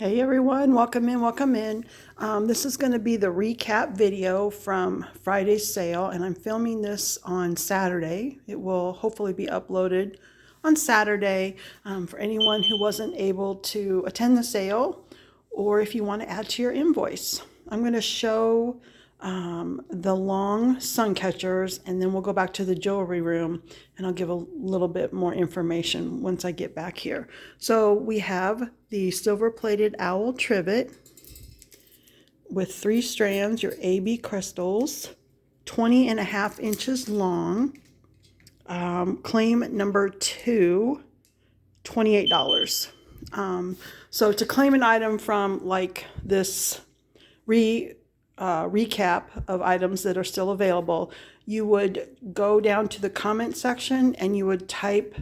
Hey everyone, welcome in, welcome in. This is going to be the recap video from Friday's sale, and I'm filming this on Saturday. It will hopefully be uploaded on Saturday for anyone who wasn't able to attend the sale, or if you want to add to your invoice. I'm going to show the long sun catchers, and then we'll go back to the jewelry room and I'll give a little bit more information once I get back here. So we have the silver plated owl trivet with 3 strands, your AB crystals, 20.5 inches long, claim number 2, $28. So to claim an item from like this recap of items that are still available, you would go down to the comment section and you would type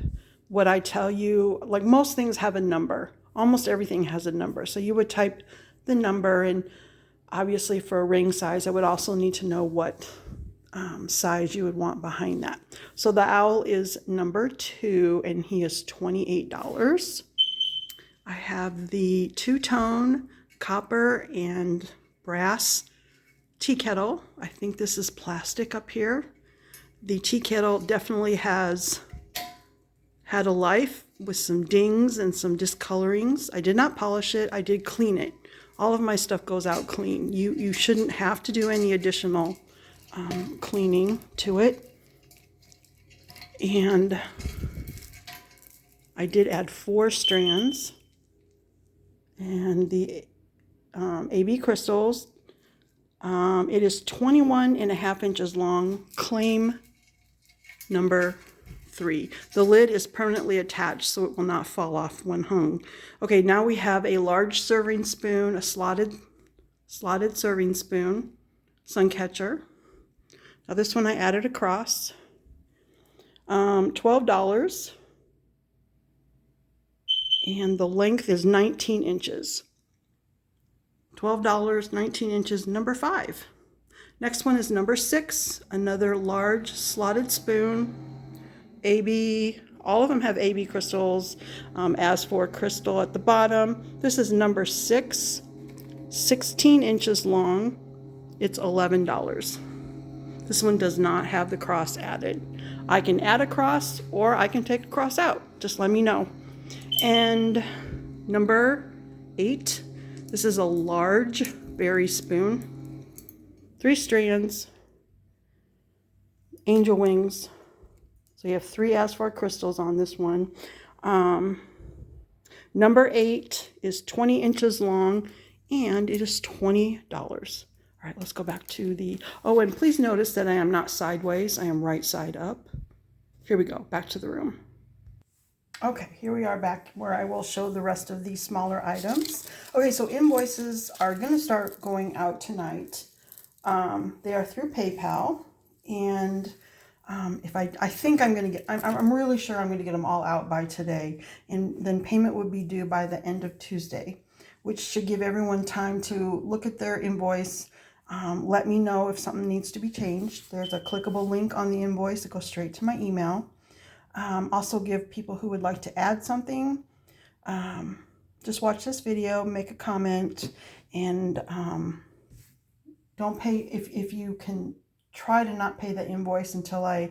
what I tell you. Like most things have a number, almost everything has a number. So you would type the number, and obviously for a ring size, I would also need to know what size you would want behind that. So the owl is number 2 and he is $28. I have the two-tone copper and brass tea kettle. I think this is plastic up here. The tea kettle definitely has had a life with some dings and some discolorings. I did not polish it, I did clean it. All of my stuff goes out clean. You shouldn't have to do any additional cleaning to it. And I did add 4 strands. And the AB crystals, it is 21.5 inches long, claim number 3. The lid is permanently attached, so it will not fall off when hung. Okay, now we have a large serving spoon, a slotted serving spoon, sun catcher. Now this one I added across, $12, and the length is 19 inches. $12, 19 inches, number 5. Next one is number 6, another large slotted spoon, AB, all of them have AB crystals, as for crystal at the bottom. This is number 6, 16 inches long, it's $11. This one does not have the cross added. I can add a cross or I can take a cross out, just let me know. And number 8, this is a large berry spoon, 3 strands, angel wings. So you have 3 Asphalt crystals on this one. Number 8 is 20 inches long and it is $20. All right, let's go back to the, oh, and please notice that I am not sideways, I am right side up. Here we go, back to the room. Okay, here we are back where I will show the rest of these smaller items. Okay, so invoices are going to start going out tonight. They are through PayPal, and if I think I'm going to get, I'm really sure I'm going to get them all out by today, and then payment would be due by the end of Tuesday, which should give everyone time to look at their invoice. Let me know if something needs to be changed. There's a clickable link on the invoice that goes straight to my email. Also give people who would like to add something, just watch this video, make a comment, and don't pay, if you can try to not pay the invoice until I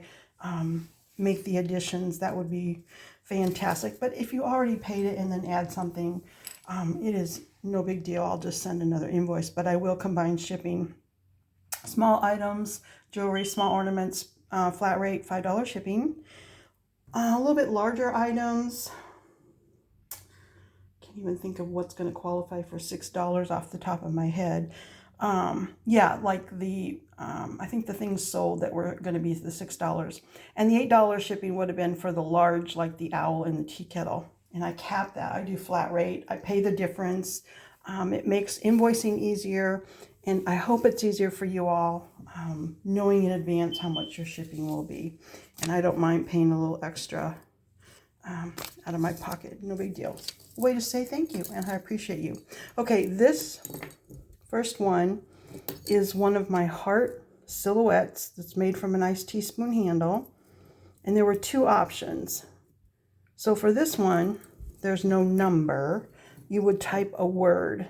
make the additions, that would be fantastic. But if you already paid it and then add something, it is no big deal. I'll just send another invoice, but I will combine shipping. Small items, jewelry, small ornaments, flat rate, $5 shipping. A little bit larger items, can't even think of what's going to qualify for $6 off the top of my head. Yeah, like the, I think the things sold that were going to be the $6. And the $8 shipping would have been for the large, like the owl and the tea kettle. And I cap that. I do flat rate. I pay the difference. It makes invoicing easier. And I hope it's easier for you all, knowing in advance how much your shipping will be. And I don't mind paying a little extra out of my pocket. No big deal. Way to say thank you, and I appreciate you. Okay, this first one is one of my heart silhouettes that's made from a nice teaspoon handle. And there were 2 options. So for this one, there's no number, you would type a word.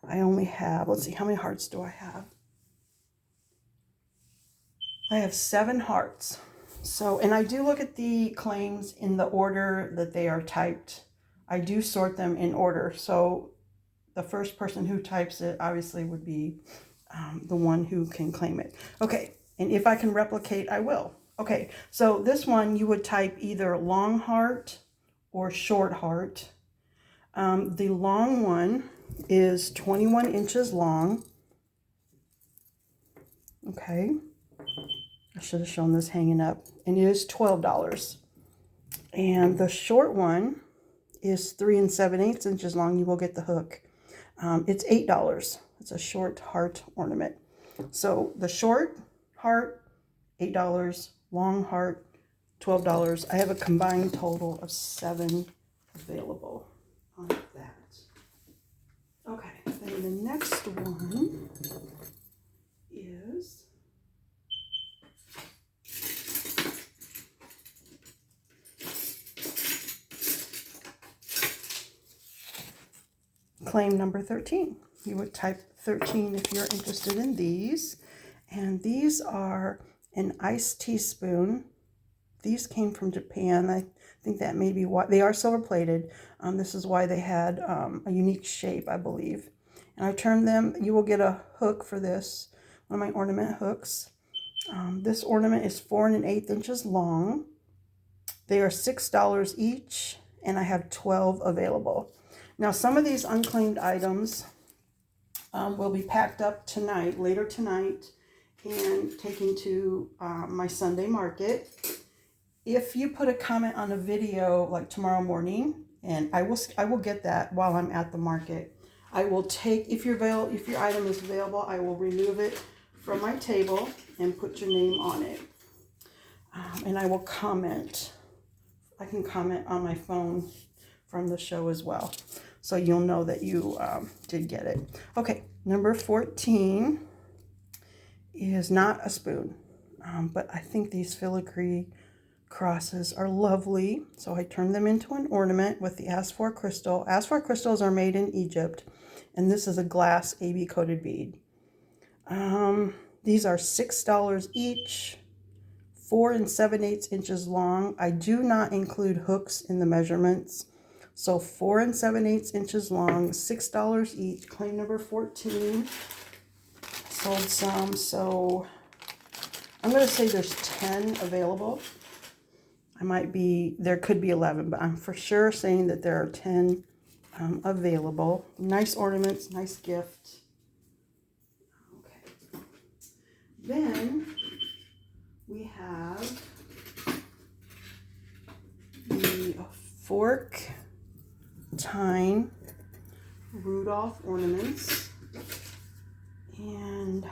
I only have, let's see, how many hearts do I have? I have 7 hearts. So, and I do look at the claims in the order that they are typed. I do sort them in order. So the first person who types it obviously would be the one who can claim it. Okay, and if I can replicate, I will. Okay, so this one you would type either long heart or short heart. The long one is 21 inches long. Okay, I should have shown this hanging up, and it is $12. And the short one is 3 7/8 inches long. You will get the hook. It's $8. It's a short heart ornament. So the short heart, $8. Long heart, $12. I have a combined total of 7 available on that. Okay, then the next one is claim number 13. You would type 13 if you're interested in these. And these are an iced teaspoon. These came from Japan. I think that may be why they are silver plated. This is why they had a unique shape, I believe. And I turned them. You will get a hook for this, one of my ornament hooks. This ornament is 4 1/8 inches long. They are $6 each, and I have 12 available. Now, some of these unclaimed items will be packed up tonight, later tonight, and taken to my Sunday market. If you put a comment on a video like tomorrow morning, and I will get that while I'm at the market. I will take, if your item is available, I will remove it from my table and put your name on it. And I will comment. I can comment on my phone from the show as well, so you'll know that you did get it. Okay, number 14 is not a spoon, but I think these filigree crosses are lovely, so I turned them into an ornament with the Asphor crystal. Asphor crystals are made in Egypt, and this is a glass AB coated bead. These are $6 each, 4 7/8 inches long. I do not include hooks in the measurements. So 4 7/8 inches long, $6 each. Claim number 14. Sold some, so I'm going to say there's 10 available. There could be 11, but I'm for sure saying that there are 10 available. Nice ornaments, nice gift. Okay. Then we have the fork tine Rudolph ornaments, and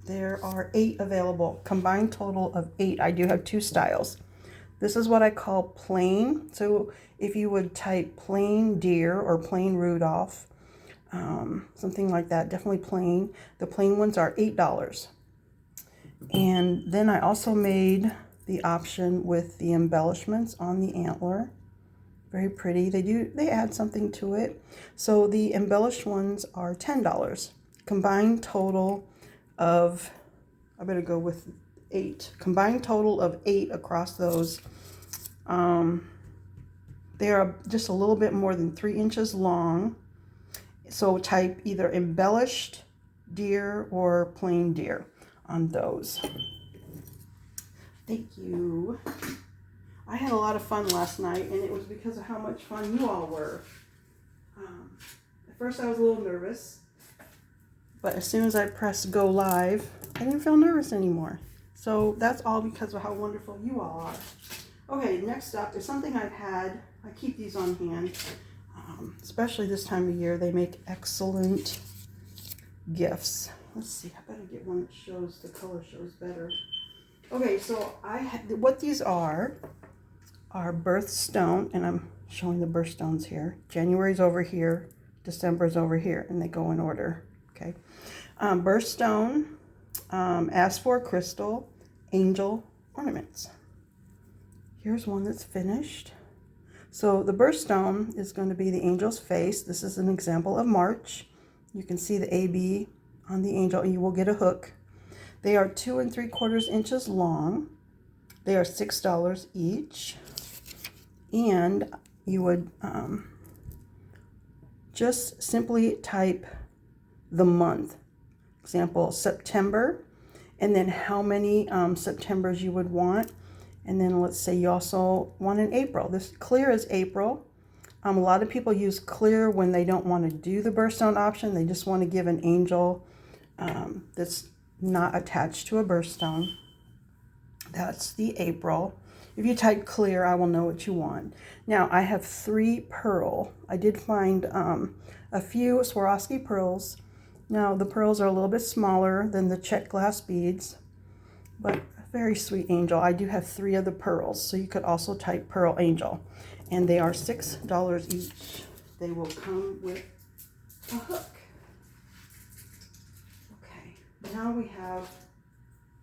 there are 8 available, combined total of 8. I do have 2 styles. This is what I call plain. So if you would type plain deer or plain Rudolph, something like that, definitely plain. The plain ones are $8. And then I also made the option with the embellishments on the antler. Very pretty. They add something to it. So the embellished ones are $10. Combined total of, I better go with 8. Combined total of 8 across those. They are just a little bit more than 3 inches long. So type either embellished deer or plain deer on those. Thank you. I had a lot of fun last night, and it was because of how much fun you all were. At first I was a little nervous, but as soon as I pressed go live, I didn't feel nervous anymore. So that's all because of how wonderful you all are. Okay, next up is something I've had. I keep these on hand, especially this time of year. They make excellent gifts. Let's see, I better get one that shows, the color shows better. Okay, so what these are birthstone, and I'm showing the birthstones here. January's over here, December's over here, and they go in order. Okay, birthstone, Asphor crystal, angel ornaments. Here's one that's finished. So the birthstone is going to be the angel's face. This is an example of March. You can see the AB on the angel, and you will get a hook. They are 2 3/4 inches long. They are $6 each. And you would just simply type the month. Example, September, and then how many Septembers you would want. And then let's say you also want an April. This clear is April. A lot of people use clear when they don't want to do the birthstone option. They just want to give an angel that's not attached to a birthstone. That's the April. If you type clear, I will know what you want. Now, I have 3 pearl. I did find a few Swarovski pearls. Now, the pearls are a little bit smaller than the check glass beads, but a very sweet angel. I do have 3 of the pearls, so you could also type pearl angel. And they are $6 each. They will come with a hook. Okay, now we have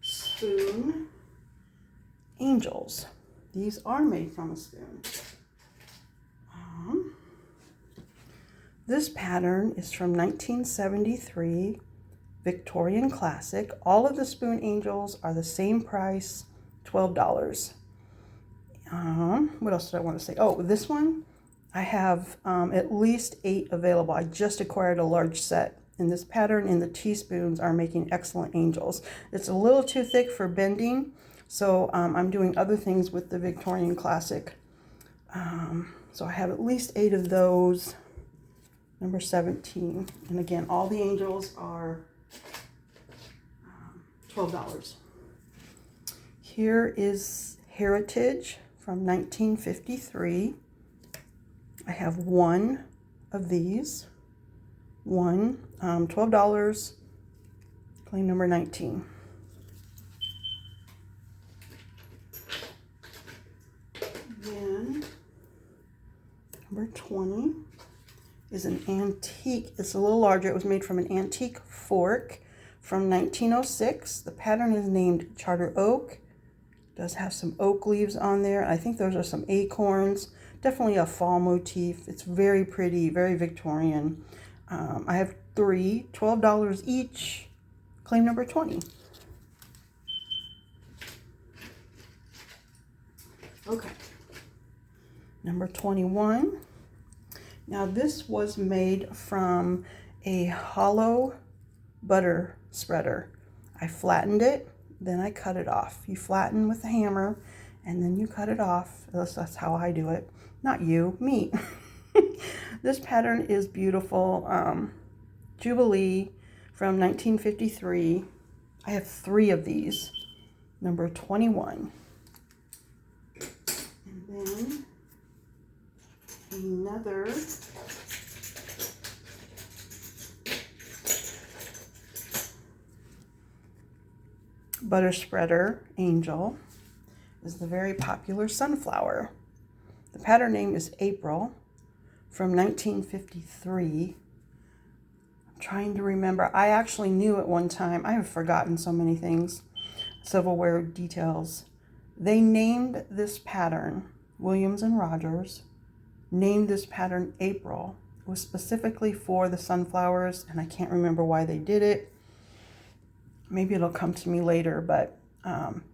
spoon angels. These are made from a spoon. This pattern is from 1973, Victorian Classic. All of the spoon angels are the same price, $12. What else did I want to say? Oh, this one, I have at least 8 available. I just acquired a large set. And this pattern and the teaspoons are making excellent angels. It's a little too thick for bending, so I'm doing other things with the Victorian Classic. So I have at least 8 of those. Number 17. And again, all the angels are $12. Here is Heritage from 1953. I have 1 of these. $12. Claim number 19. Then number 20 is an antique. It's a little larger. It was made from an antique fork from 1906. The pattern is named Charter Oak. It does have some oak leaves on there. I think those are some acorns. Definitely a fall motif. It's very pretty, very Victorian. I have 3, $12 each. Claim number 20. Okay. Number 21. Now this was made from a hollow butter spreader. I flattened it, then I cut it off. You flatten with a hammer and then you cut it off. That's how I do it. Not you, me. This pattern is beautiful. Jubilee from 1953. I have 3 of these. Number 21. And then another butter spreader angel is the very popular sunflower. The pattern name is April from 1953. I'm trying to remember. I actually knew at one time. I have forgotten so many things, silverware details. They named this pattern, Williams and Rogers, named this pattern April. It was specifically for the sunflowers, and I can't remember why they did it. Maybe it'll come to me later, but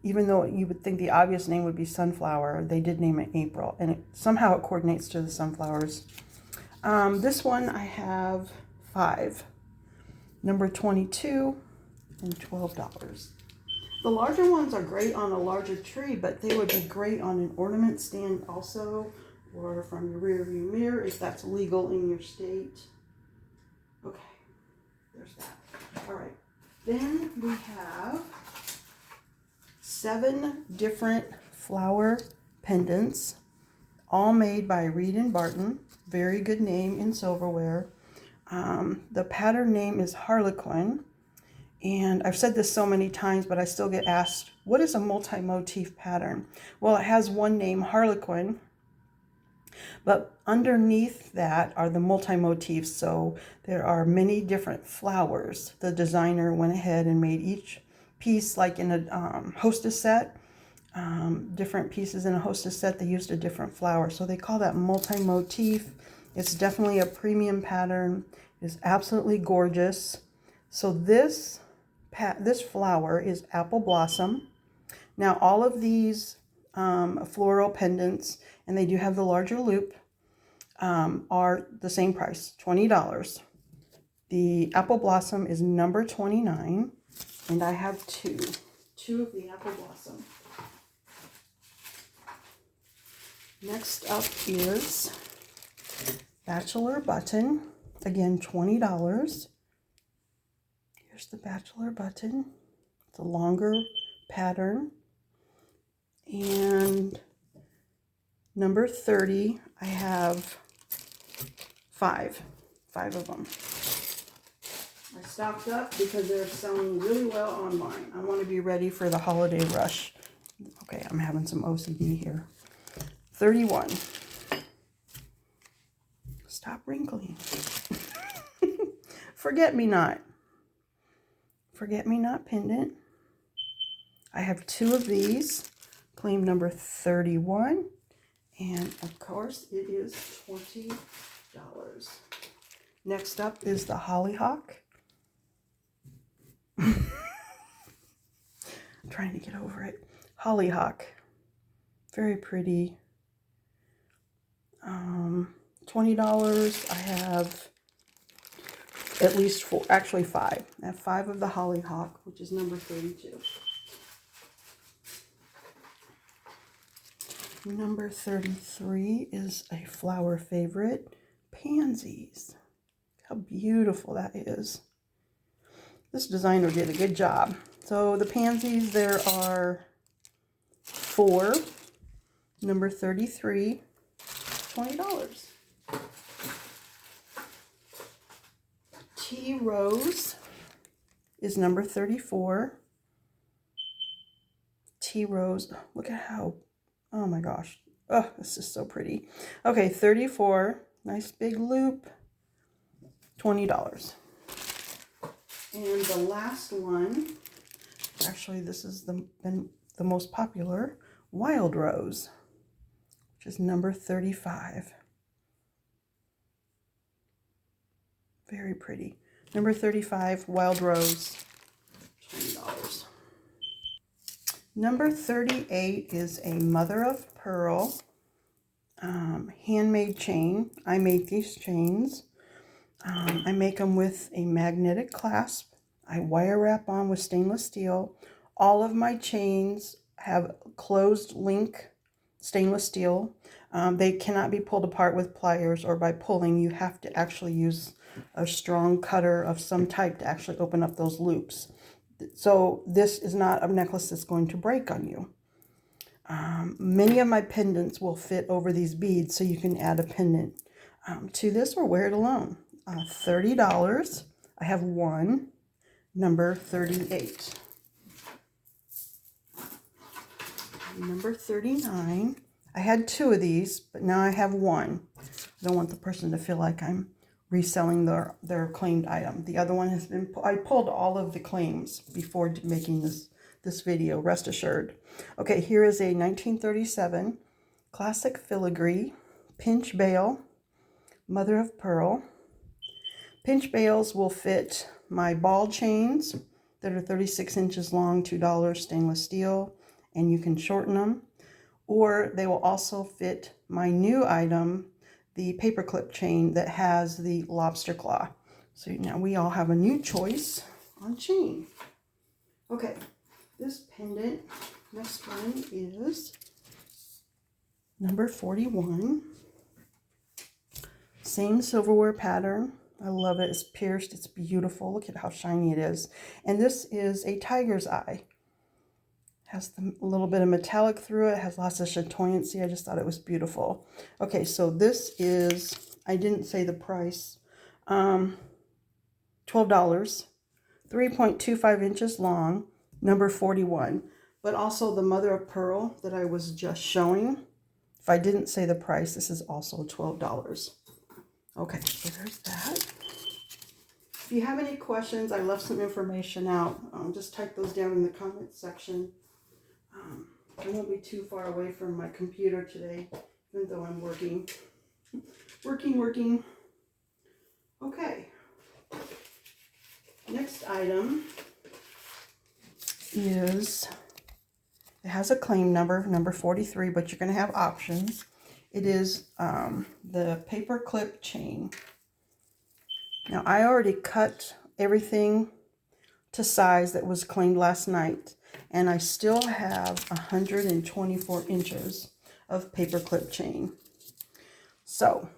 even though you would think the obvious name would be sunflower, they did name it April, and somehow it coordinates to the sunflowers. This one I have 5. Number 22 and $12. The larger ones are great on a larger tree, but they would be great on an ornament stand also, or from your rear view mirror if that's legal in your state. Okay, there's that. All right, then we have 7 different flower pendants, all made by Reed and Barton. Very good name in silverware. The pattern name is Harlequin. And I've said this so many times, but I still get asked, what is a multi-motif pattern? Well, it has one name, Harlequin, but underneath that are the multi-motifs. So there are many different flowers. The designer went ahead and made each piece like in a hostess set. different pieces in a hostess set. They used a different flower, so they call that multi-motif. It's definitely a premium pattern. It's absolutely gorgeous. So this flower is Apple Blossom. Now all of these floral pendants, and they do have the larger loop, are the same price, $20. The Apple Blossom is number 29, and I have two of the Apple Blossom. Next up is Bachelor Button, again $20. Here's the Bachelor Button. It's a longer pattern. And number 30, I have five of them. I stocked up because they're selling really well online. I want to be ready for the holiday rush. Okay, I'm having some OCD here. 31. Stop wrinkling. Forget-me-not. Forget-me-not pendant. I have two of these. Claim number 31. And of course, it is $20. Next up is the Hollyhock. I'm trying to get over it. Hollyhock. Very pretty. $20. I have at least four, actually five. I have five of the Hollyhock, which is number 32. Number 33 is a flower favorite, Pansies. How beautiful that is. This designer did a good job. So the Pansies, there are four. Number 33, $20. Tea Rose is number 34. Tea Rose, look at how, oh my gosh. Oh, this is so pretty. Okay, 34, nice big loop, $20. And the last one, actually this is the most popular, Wild Rose, which is number 35. Very pretty. Number 35, Wild Rose, $20. Number 38 is a Mother of Pearl handmade chain. I made these chains. I make them with a magnetic clasp. I wire wrap on with stainless steel. All of my chains have closed link stainless steel. They cannot be pulled apart with pliers or by pulling. You have to actually use a strong cutter of some type to actually open up those loops. So this is not a necklace that's going to break on you. Many of my pendants will fit over these beads, so you can add a pendant to this or wear it alone. $30. I have one, number 38. Number 39. I had two of these, but now I have one. I don't want the person to feel like I'm reselling their claimed item. The other one has been, I pulled all of the claims before making this video, rest assured. Okay, here is a 1937 classic filigree pinch bail, Mother of Pearl. Pinch bails will fit my ball chains that are 36 inches long, $2 stainless steel, and you can shorten them. Or they will also fit my new item, the paperclip chain that has the lobster claw. So now we all have a new choice on chain. Okay, this pendant, next one is number 41. Same silverware pattern. I love it. It's pierced. It's beautiful. Look at how shiny it is. And this is a tiger's eye. Has a little bit of metallic through it. Has lots of chatoyancy. I just thought it was beautiful. Okay, so this is, I didn't say the price, $12. 3.25 inches long, number 41. But also the Mother of Pearl that I was just showing. If I didn't say the price, this is also $12. Okay, so there's that. If you have any questions, I left some information out. Just type those down in the comments section. I won't be too far away from my computer today, even though I'm working. Working. Okay. Next item is, it has a claim number, number 43, but you're going to have options. It is the paper clip chain. Now, I already cut everything to size that was claimed last night, and I still have 124 inches of paper clip chain. So,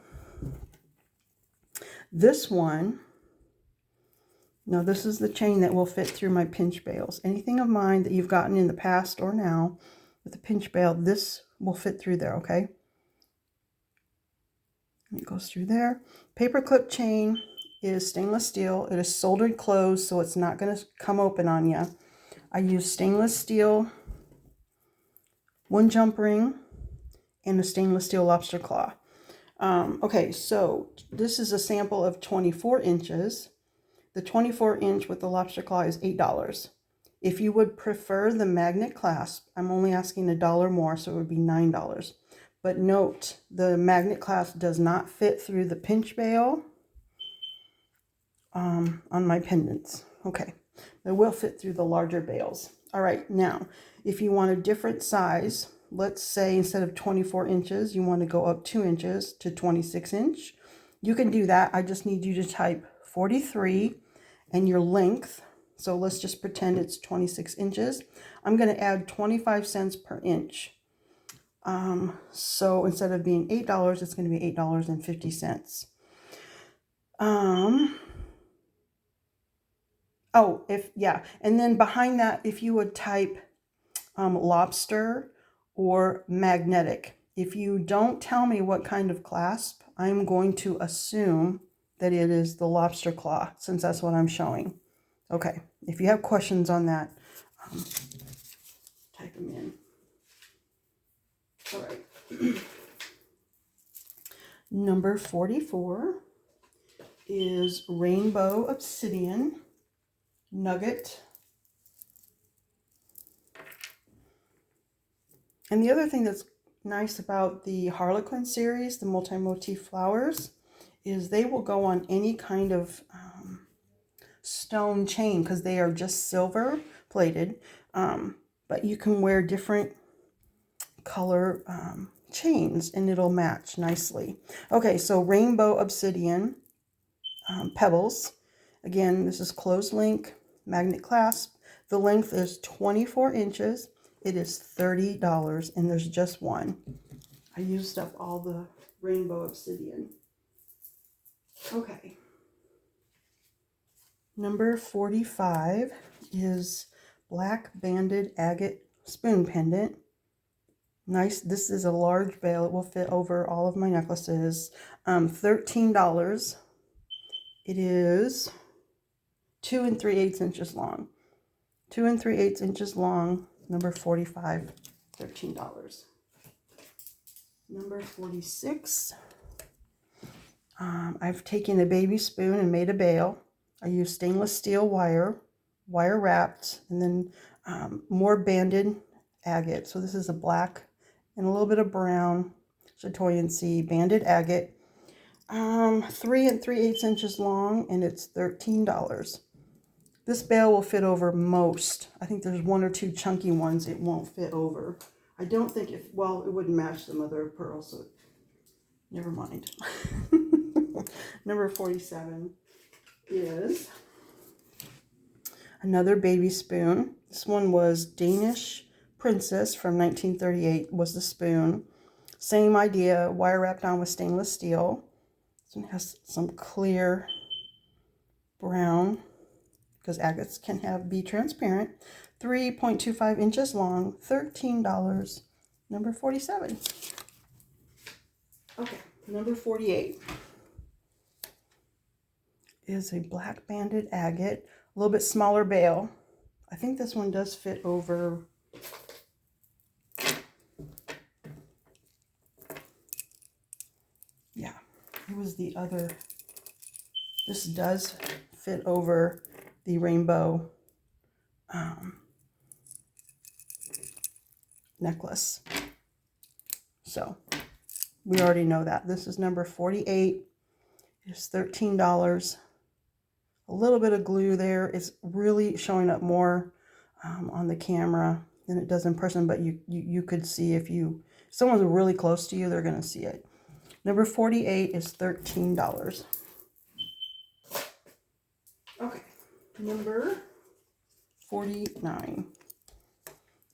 this one, now this is the chain that will fit through my pinch bails. Anything of mine that you've gotten in the past or now with the pinch bail, this will fit through there, okay? And it goes through there. Paper clip chain is stainless steel. It is soldered closed, so it's not going to come open on you. I use stainless steel, one jump ring, and a stainless steel lobster claw. Okay, so this is a sample of 24 inches. The 24 inch with the lobster claw is $8. If you would prefer the magnet clasp, I'm only asking $1 more, so it would be $9. But note, the magnet clasp does not fit through the pinch bail on my pendants. Okay, it will fit through the larger bails. All right, now, if you want a different size, let's say instead of 24 inches, you want to go up 2 inches to 26 inch. You can do that. I just need you to type 43 and your length. So let's just pretend it's 26 inches. I'm going to add 25 cents per inch. So instead of being $8, it's going to be $8.50. And then behind that, if you would type lobster or magnetic. If you don't tell me what kind of clasp, I'm going to assume that it is the lobster claw, since that's what I'm showing. Okay, if you have questions on that, type them in. All right. Number 44 is Rainbow Obsidian Nugget. And the other thing that's nice about the Harlequin series, the multi-motif flowers, is they will go on any kind of stone chain because they are just silver plated. But you can wear different color chains and it'll match nicely. Okay, so Rainbow Obsidian pebbles. Again, this is closed link, magnet clasp. The length is 24 inches. It is $30, and there's just one. I used up all the Rainbow Obsidian. Okay. Number 45 is Black Banded Agate Spoon Pendant. Nice. This is a large bail. It will fit over all of my necklaces. $13. It is 2 3/8 inches long. 2 3/8 inches long. Number 45, $13. Number 46. I've taken a baby spoon and made a bail. I use stainless steel wire wrapped, and then more banded agate. So this is a black and a little bit of brown Chatoyan Sea banded agate. 3 3/8 inches long, and it's $13. This bail will fit over most. I think there's 1 or 2 chunky ones it won't fit over. I don't think it wouldn't match the mother of pearl, so never mind. Number 47 is another baby spoon. This one was Danish Princess from 1938 was the spoon. Same idea, wire wrapped on with stainless steel. This one has some clear brown, because agates can be transparent. 3.25 inches long, $13. Number 47. Okay, number 48 is a black banded agate, a little bit smaller bail. I think this one does fit over. Yeah, it was the other. This does fit over the rainbow necklace. So we already know that. This is number 48. It's $13. A little bit of glue there. It's really showing up more on the camera than it does in person, but you could see if someone's really close to you, they're going to see it. Number 48 is $13. Okay, number 49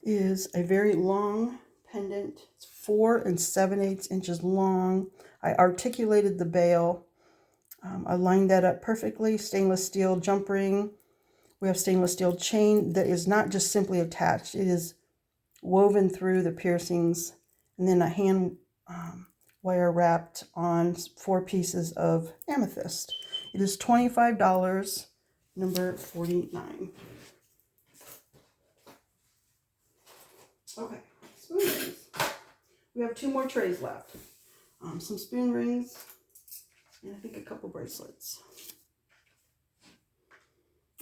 is a very long pendant. It's 4 7/8 inches long. I articulated the bail. I lined that up perfectly. Stainless steel jump ring. We have stainless steel chain that is not just simply attached. It is woven through the piercings, and then a hand wire wrapped on 4 pieces of amethyst. It is $25, number 49. Okay, spoon rings. We have 2 more trays left. Some spoon rings, and I think a couple bracelets.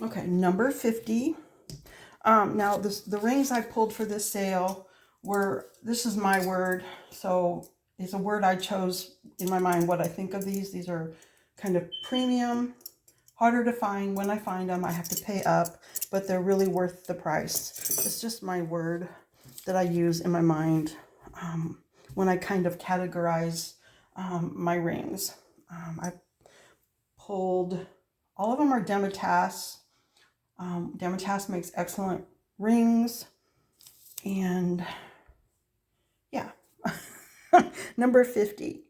Okay, number 50. Now the rings I pulled for this sale were, this is my word, so it's a word I chose in my mind what I think of these. These are kind of premium, harder to find. When I find them, I have to pay up, but they're really worth the price. It's just my word that I use in my mind when I kind of categorize my rings. I pulled, all of them are Dematas. Dematas makes excellent rings, and yeah. Number 50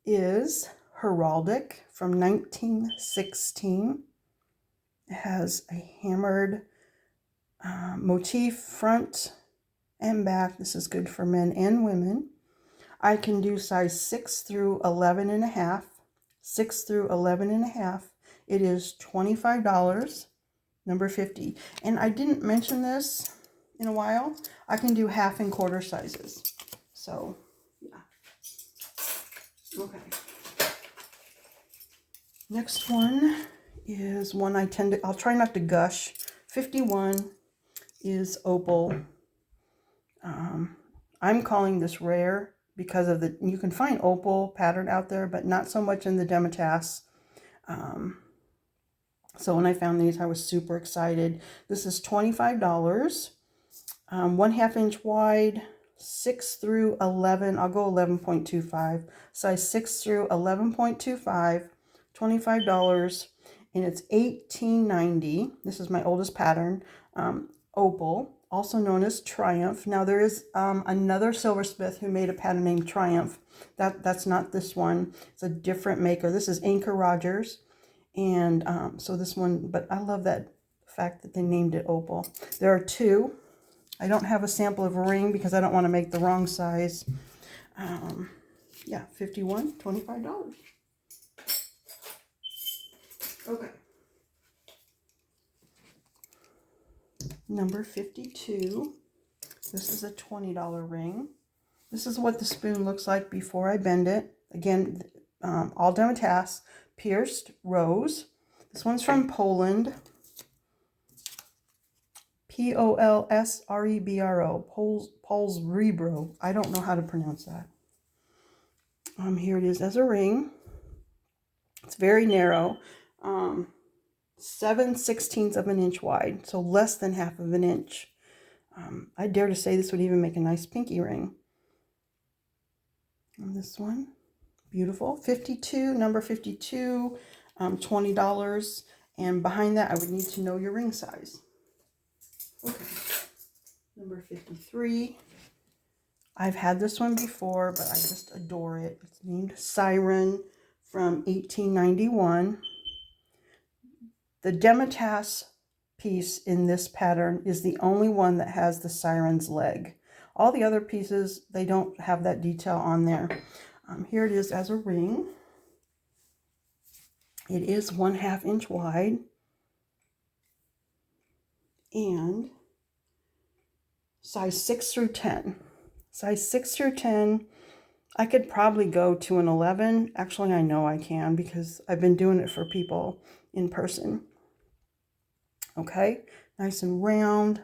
is Heraldic from 1916. It has a hammered motif front and back. This is good for men and women. I can do size 6 through 11 and a half. 6 through 11 and a half. It is $25, number 50. And I didn't mention this in a while. I can do half and quarter sizes. So, yeah. Okay. Next one is one I'll try not to gush. 51 is opal. I'm calling this rare because of you can find opal pattern out there, but not so much in the Dematas. So when I found these, I was super excited. This is $25, 1/2 inch wide, 6 through 11. I'll go 11.25. Size 6 through 11.25, $25, and it's $18.90. This is my oldest pattern, opal, also known as Triumph. Now there is another silversmith who made a pattern named Triumph. That's not this one. It's a different maker. This is Anchor Rogers. And so this one, but I love that fact that they named it opal. There are 2. I don't have a sample of a ring because I don't want to make the wrong size. Yeah, 51, $25. Okay. Number 52. This is a $20 ring. This is what the spoon looks like before I bend it. Again, all Dematas, pierced rose. This one's from Poland. Polsrebro. Polsrebro. I don't know how to pronounce that. Here it is as a ring. It's very narrow. 7/16 of an inch wide, so less than half of an inch. I dare to say this would even make a nice pinky ring. And this one, beautiful. 52, number 52, $20. And behind that, I would need to know your ring size. Okay, number 53. I've had this one before, but I just adore it. It's named Siren from 1891. The Dematas piece in this pattern is the only one that has the siren's leg. All the other pieces, they don't have that detail on there. Here it is as a ring. It is 1/2 inch wide. And size 6 through 10. Size 6 through 10, I could probably go to an 11. Actually, I know I can because I've been doing it for people in person. Okay, nice and round.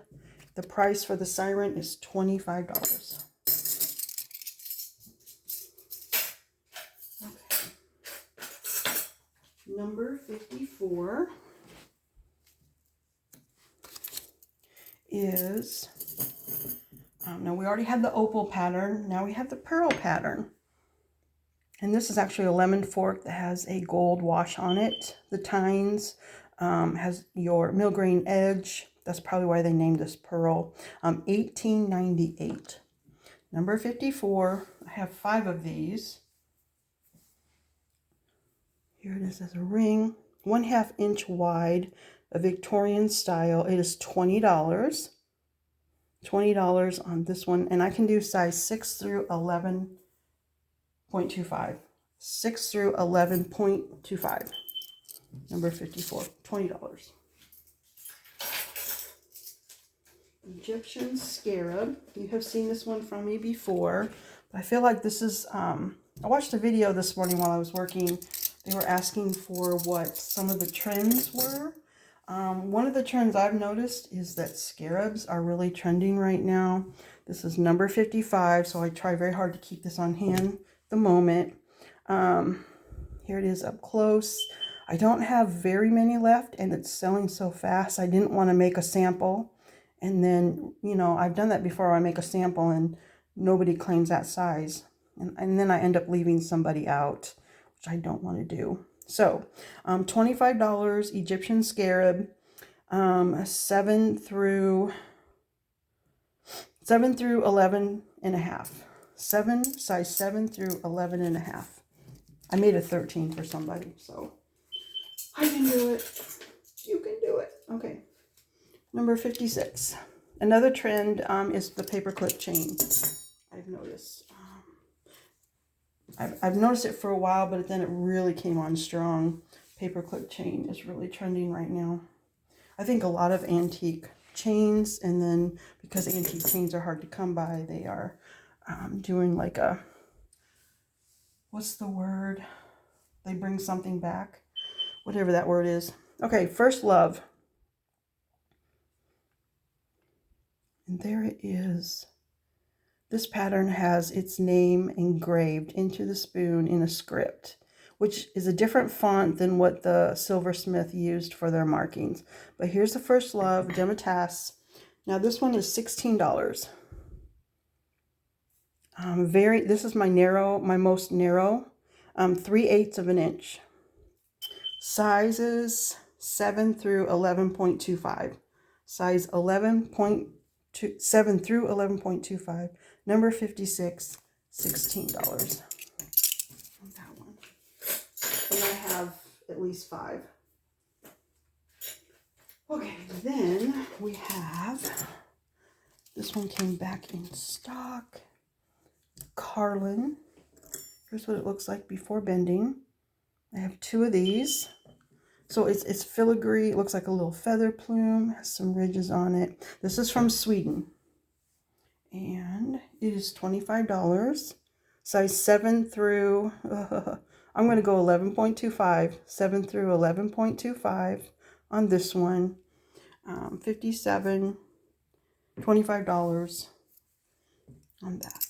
The price for the siren is $25. Okay. Number 54 is, now we already had the opal pattern. Now we have the pearl pattern. And this is actually a lemon fork that has a gold wash on it. The tines has your millgrain edge. That's probably why they named this pearl. $18.98. Number 54. I have 5 of these. Here it is as a ring. 1/2 inch wide, a Victorian style. It is $20. $20 on this one. And I can do size 6 through 11.25. 6 through 11.25. Number 54, $20. Egyptian scarab. You have seen this one from me before. But I feel like this is, I watched a video this morning while I was working. They were asking for what some of the trends were. One of the trends I've noticed is that scarabs are really trending right now. This is number 55, so I try very hard to keep this on hand at the moment. Here it is up close. I don't have very many left, and it's selling so fast. I didn't want to make a sample. And then, you know, I've done that before. I make a sample and nobody claims that size. And then I end up leaving somebody out, which I don't want to do. So, $25 Egyptian scarab, 7 through 11.5. Size 7 through 11.5. I made a 13 for somebody, so I can do it. You can do it. Okay. Number 56. Another trend is the paperclip chain. I've noticed. I've noticed it for a while, but then it really came on strong. Paperclip chain is really trending right now. I think a lot of antique chains, and then because antique chains are hard to come by, they are doing like a, what's the word? They bring something back. Whatever that word is. Okay, First Love. And there it is. This pattern has its name engraved into the spoon in a script, which is a different font than what the silversmith used for their markings. But here's the First Love Demitasse. Now this one is $16. This is my most narrow, 3/8 of an inch. Sizes 7 through 11.25. Size 7 through 11.25. Number 56, $16 on that one. And I have at least 5. Okay, then we have, this one came back in stock. Carlin. Here's what it looks like before bending. I have 2 of these. So it's filigree. It looks like a little feather plume. Has some ridges on it. This is from Sweden. And it is $25. Size 7 through, I'm going to go 11.25. 7 through 11.25 on this one. 57, $25 on that.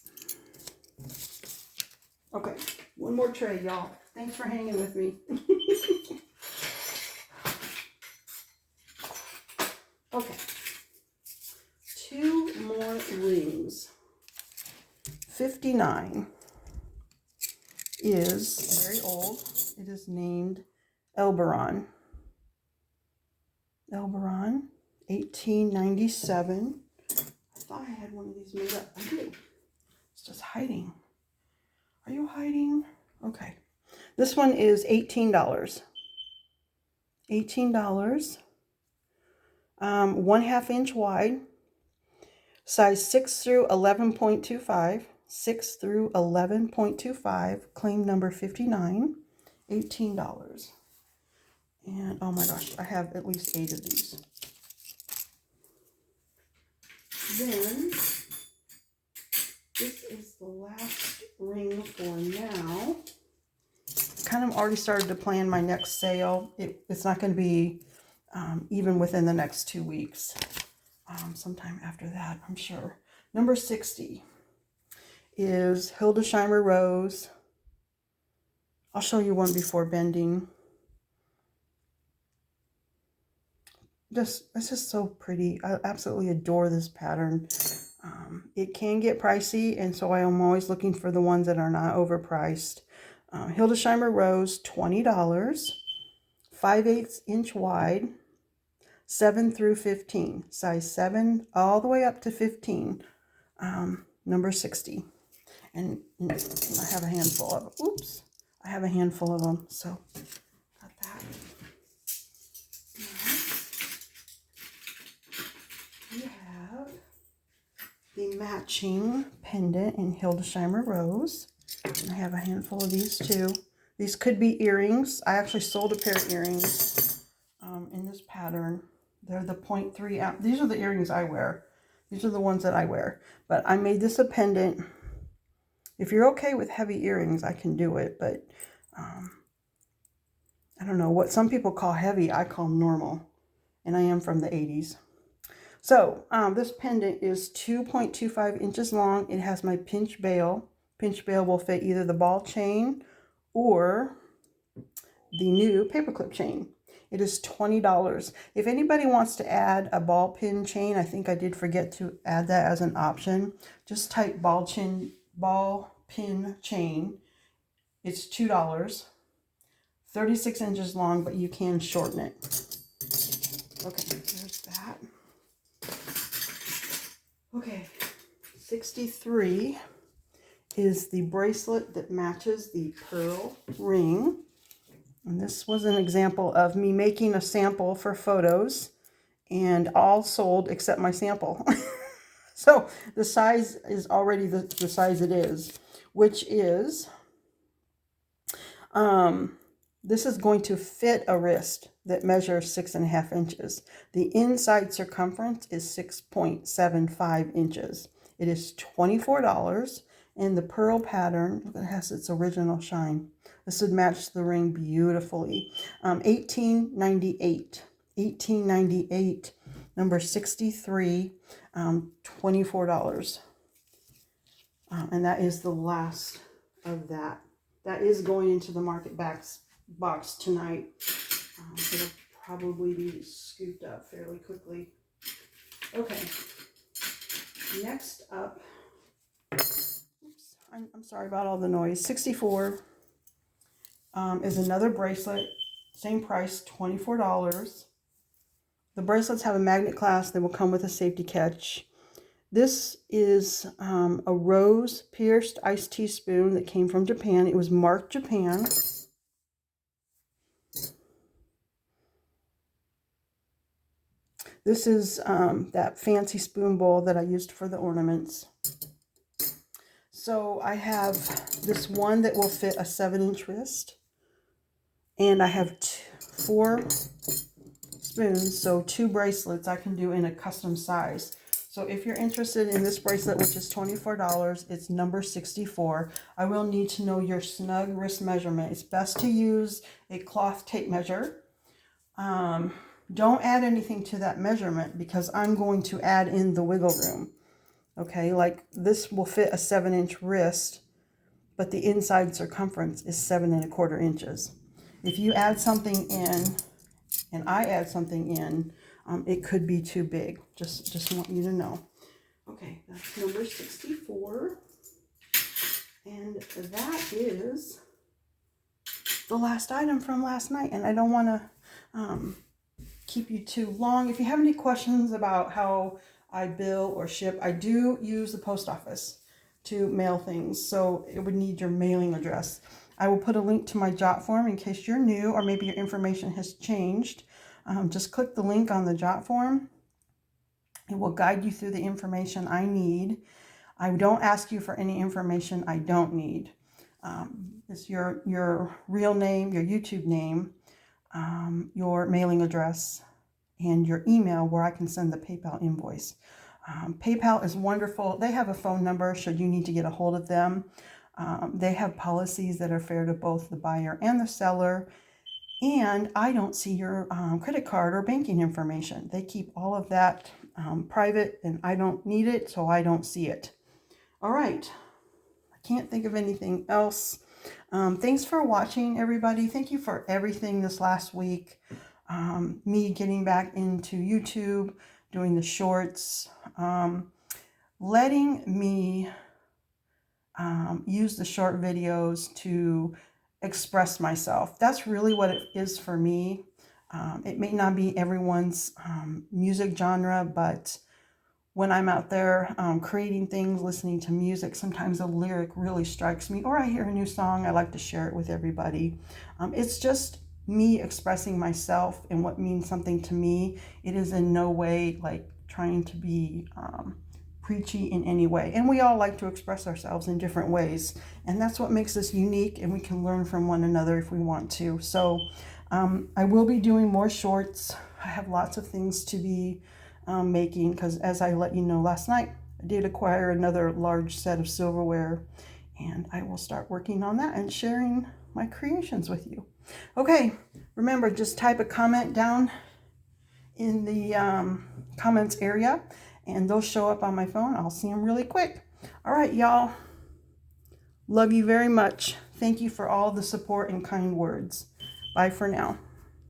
Okay, one more tray, y'all. Thanks for hanging with me. Okay, 2 more rings. 59 is very old. It is named Elberon. Elberon, 1897. I thought I had one of these made up. I do. It's just hiding. Are you hiding? Okay. This one is $18. $18. 1/2 inch wide. Size 6 through 11.25. 6 through 11.25. Claim number 59. $18. And oh my gosh, I have at least 8 of these. Then, this is the last ring for now. Kind of already started to plan my next sale. It's not going to be even within the next 2 weeks. sometime after that, I'm sure. Number 60 is Hildesheimer Rose. I'll show you one before bending. It's just so pretty. I absolutely adore this pattern. It can get pricey, and so I am always looking for the ones that are not overpriced. Hildesheimer Rose, $20, 5/8 inch wide, 7 through 15, size 7 all the way up to 15, number 60. And I have a handful of them. Oops, I have a handful of them, so got that. We have the matching pendant in Hildesheimer Rose. And I have a handful of these too. These could be earrings. I actually sold a pair of earrings in this pattern. They're the 0.3 ounce. These are the earrings I wear. These are the ones that I wear. But I made this a pendant. If you're okay with heavy earrings, I can do it. But I don't know. What some people call heavy, I call normal. And I am from the 80s. So this pendant is 2.25 inches long. It has my pinch bail. Pinch bail will fit either the ball chain or the new paperclip chain. It is $20. If anybody wants to add a ball pin chain, I think I did forget to add that as an option. Just type ball pin chain. It's $2. 36 inches long, but you can shorten it. Okay, there's that. Okay, 63 is the bracelet that matches the pearl ring. And this was an example of me making a sample for photos, and all sold except my sample. So the size is already the size it is, which is, this is going to fit a wrist that measures 6.5 inches. The inside circumference is 6.75 inches. It is $24, and the pearl pattern, look, it has its original shine. This would match the ring beautifully. $18.98. $18.98. Number 63. $24. And that is the last of that. That is going into the market box tonight. It'll probably be scooped up fairly quickly. Okay. Next up. Oops, I'm sorry about all the noise. 64 is another bracelet. Same price, $24. The bracelets have a magnet clasp. They will come with a safety catch. This is a rose pierced iced teaspoon that came from Japan. It was marked Japan. This is that fancy spoon bowl that I used for the ornaments. So I have this one that will fit a 7-inch wrist. And I have 4 spoons, so 2 bracelets I can do in a custom size. So if you're interested in this bracelet, which is $24, it's number 64. I will need to know your snug wrist measurement. It's best to use a cloth tape measure. Don't add anything to that measurement because I'm going to add in the wiggle room. Okay, like this will fit a 7-inch wrist, but the inside circumference is 7.25 inches. If you add something in, and I add something in, it could be too big. Just want you to know. Okay, that's number 64. And that is the last item from last night. And I don't want to keep you too long. If you have any questions about how I bill or ship, I do use the post office to mail things. So it would need your mailing address. I will put a link to my jot form in case you're new or maybe your information has changed. Just click the link on the jot form. It will guide you through the information I need. I don't ask you for any information I don't need. It's your real name, your YouTube name, your mailing address, and your email where I can send the PayPal invoice. PayPal is wonderful. They have a phone number should you need to get a hold of them. They have policies that are fair to both the buyer and the seller. And I don't see your credit card or banking information. They keep all of that private, and I don't need it, so I don't see it. All right. I can't think of anything else. Thanks for watching, everybody. Thank you for everything this last week. Me getting back into YouTube, doing the shorts, letting me use the short videos to express myself. That's really what it is for me. It may not be everyone's music genre, but when I'm out there creating things, listening to music, sometimes a lyric really strikes me, or I hear a new song, I like to share it with everybody. It's just me expressing myself and what means something to me. It is in no way like trying to be preachy in any way. And we all like to express ourselves in different ways. And that's what makes us unique, and we can learn from one another if we want to. So I will be doing more shorts. I have lots of things to be making, because as I let you know last night, I did acquire another large set of silverware, and I will start working on that and sharing my creations with you. Okay, remember, just type a comment down in the comments area, and they'll show up on my phone. I'll see them really quick. All right, y'all. Love you very much. Thank you for all the support and kind words. Bye for now.